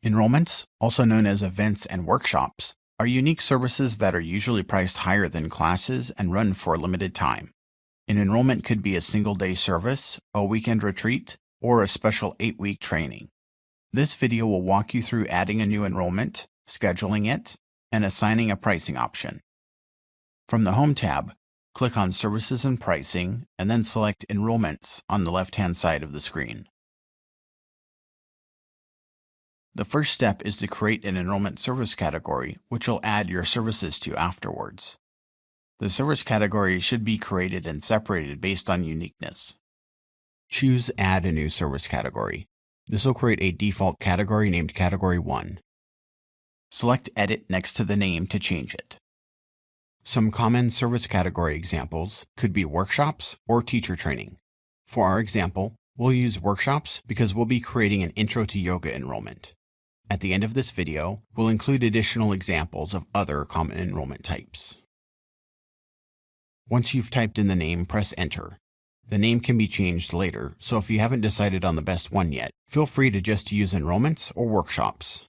Enrollments, also known as events and workshops, are unique services that are usually priced higher than classes and run for a limited time. An enrollment could be a single-day service, a weekend retreat, or a special 8-week training. This video will walk you through adding a new enrollment, scheduling it, and assigning a pricing option. From the Home tab, click on Services and Pricing, and then select Enrollments on the left-hand side of the screen. The first step is to create an enrollment service category, which you'll add your services to afterwards. The service category should be created and separated based on uniqueness. Choose Add a new service category. This will create a default category named Category 1. Select Edit next to the name to change it. Some common service category examples could be workshops or teacher training. For our example, we'll use workshops because we'll be creating an Intro to Yoga enrollment. At the end of this video, we'll include additional examples of other common enrollment types. Once you've typed in the name, press Enter. The name can be changed later, so if you haven't decided on the best one yet, feel free to just use enrollments or workshops.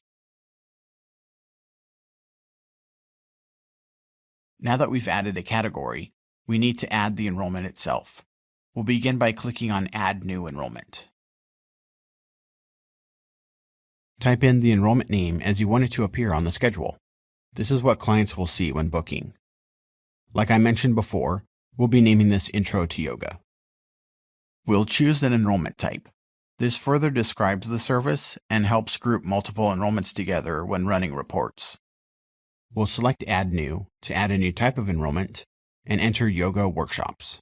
Now that we've added a category, we need to add the enrollment itself. We'll begin by clicking on Add New Enrollment. Type in the enrollment name as you want it to appear on the schedule. This is what clients will see when booking. Like I mentioned before, we'll be naming this Intro to Yoga. We'll choose an enrollment type. This further describes the service and helps group multiple enrollments together when running reports. We'll select Add New to add a new type of enrollment and enter Yoga Workshops.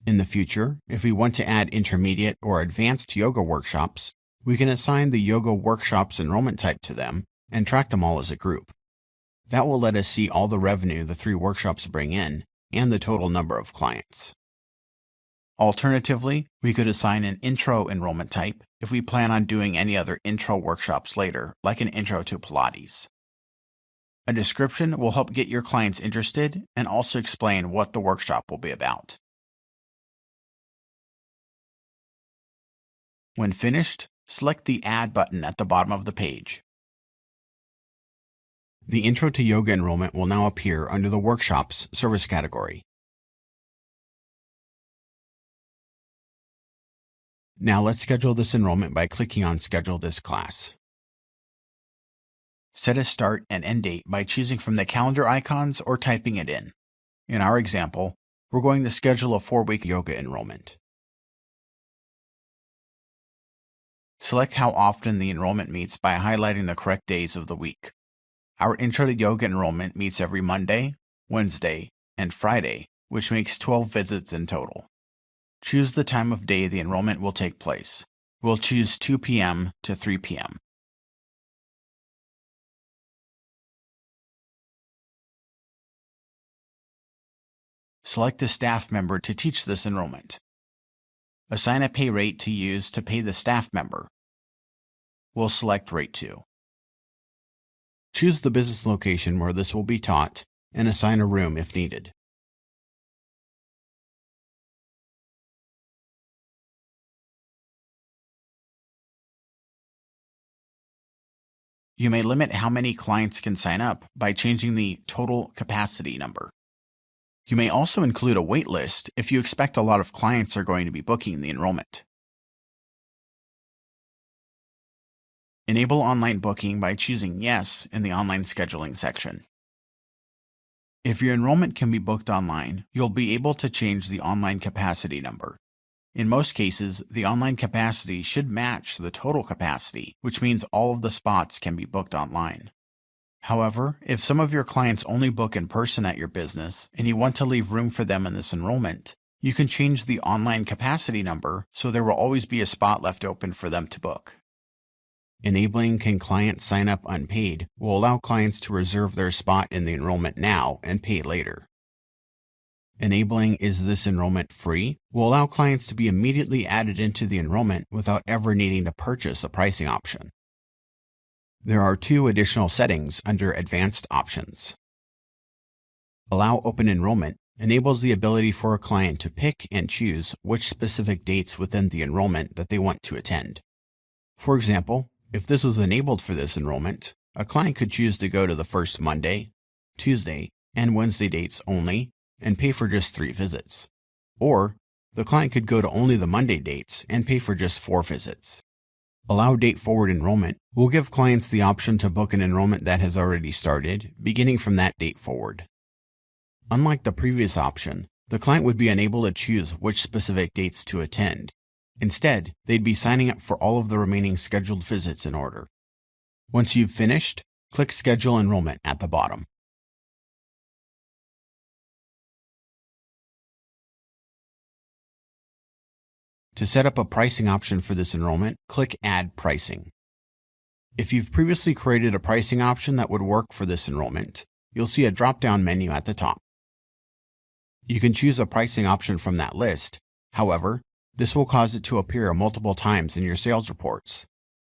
In the future, if we want to add intermediate or advanced yoga workshops, we can assign the Yoga Workshops enrollment type to them and track them all as a group. That will let us see all the revenue the 3 workshops bring in and the total number of clients. Alternatively, we could assign an intro enrollment type if we plan on doing any other intro workshops later, like an intro to Pilates. A description will help get your clients interested and also explain what the workshop will be about. When finished, select the Add button at the bottom of the page. The Intro to Yoga enrollment will now appear under the Workshops service category. Now let's schedule this enrollment by clicking on Schedule this class. Set a start and end date by choosing from the calendar icons or typing it in. In our example, we're going to schedule a 4-week yoga enrollment. Select how often the enrollment meets by highlighting the correct days of the week. Our Intro to Yoga enrollment meets every Monday, Wednesday, and Friday, which makes 12 visits in total. Choose the time of day the enrollment will take place. We'll choose 2 p.m. to 3 p.m. Select a staff member to teach this enrollment. Assign a pay rate to use to pay the staff member. We'll select Rate 2. Choose the business location where this will be taught and assign a room if needed. You may limit how many clients can sign up by changing the total capacity number. You may also include a wait list if you expect a lot of clients are going to be booking the enrollment. Enable online booking by choosing Yes in the online scheduling section. If your enrollment can be booked online, you'll be able to change the online capacity number. In most cases, the online capacity should match the total capacity, which means all of the spots can be booked online. However, if some of your clients only book in person at your business and you want to leave room for them in this enrollment, you can change the online capacity number so there will always be a spot left open for them to book. Enabling Can Clients Sign Up Unpaid will allow clients to reserve their spot in the enrollment now and pay later. Enabling Is This Enrollment Free will allow clients to be immediately added into the enrollment without ever needing to purchase a pricing option. There are 2 additional settings under Advanced Options. Allow Open Enrollment enables the ability for a client to pick and choose which specific dates within the enrollment that they want to attend. For example, if this was enabled for this enrollment, a client could choose to go to the first Monday, Tuesday, and Wednesday dates only and pay for just 3 visits. Or, the client could go to only the Monday dates and pay for just 4 visits. Allow Date Forward Enrollment will give clients the option to book an enrollment that has already started, beginning from that date forward. Unlike the previous option, the client would be unable to choose which specific dates to attend. Instead, they'd be signing up for all of the remaining scheduled visits in order. Once you've finished, click Schedule Enrollment at the bottom. To set up a pricing option for this enrollment, click Add Pricing. If you've previously created a pricing option that would work for this enrollment, you'll see a drop-down menu at the top. You can choose a pricing option from that list. However, this will cause it to appear multiple times in your sales reports.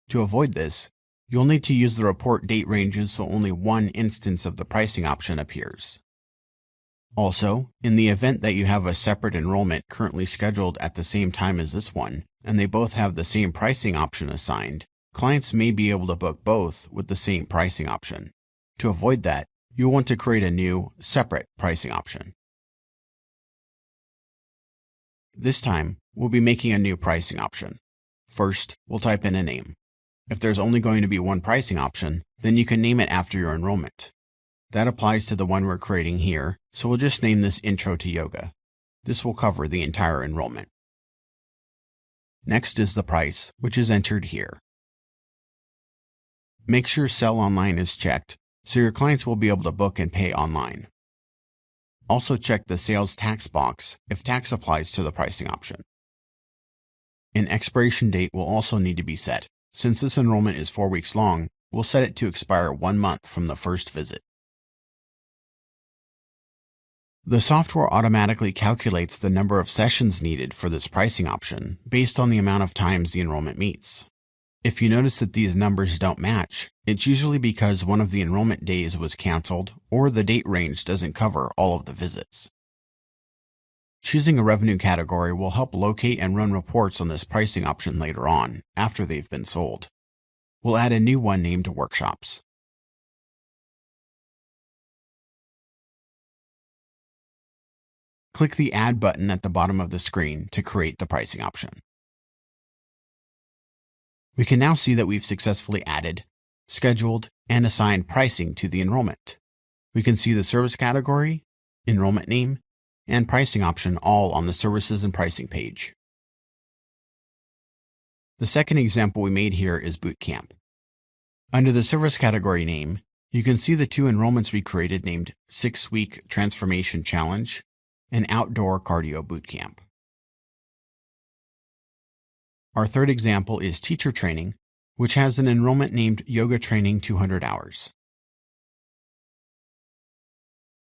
To avoid this, you'll need to use the report date ranges so only one instance of the pricing option appears. Also, in the event that you have a separate enrollment currently scheduled at the same time as this one, and they both have the same pricing option assigned, clients may be able to book both with the same pricing option. To avoid that, you'll want to create a new, separate pricing option. This time, we'll be making a new pricing option. First, we'll type in a name. If there's only going to be one pricing option, then you can name it after your enrollment. That applies to the one we're creating here, so we'll just name this Intro to Yoga. This will cover the entire enrollment. Next is the price, which is entered here. Make sure Sell Online is checked, so your clients will be able to book and pay online. Also check the Sales Tax box if tax applies to the pricing option. An expiration date will also need to be set. Since this enrollment is 4 weeks long, we'll set it to expire 1 month from the first visit. The software automatically calculates the number of sessions needed for this pricing option based on the amount of times the enrollment meets. If you notice that these numbers don't match, it's usually because one of the enrollment days was canceled or the date range doesn't cover all of the visits. Choosing a revenue category will help locate and run reports on this pricing option later on, after they've been sold. We'll add a new one named Workshops. Click the Add button at the bottom of the screen to create the pricing option. We can now see that we've successfully added, scheduled, and assigned pricing to the enrollment. We can see the service category, enrollment name, and pricing option all on the Services and Pricing page. The second example we made here is Boot Camp. Under the service category name, you can see the 2 enrollments we created named 6-Week Transformation Challenge and Outdoor Cardio Boot Camp. Our third example is Teacher Training, which has an enrollment named Yoga Training 200 Hours.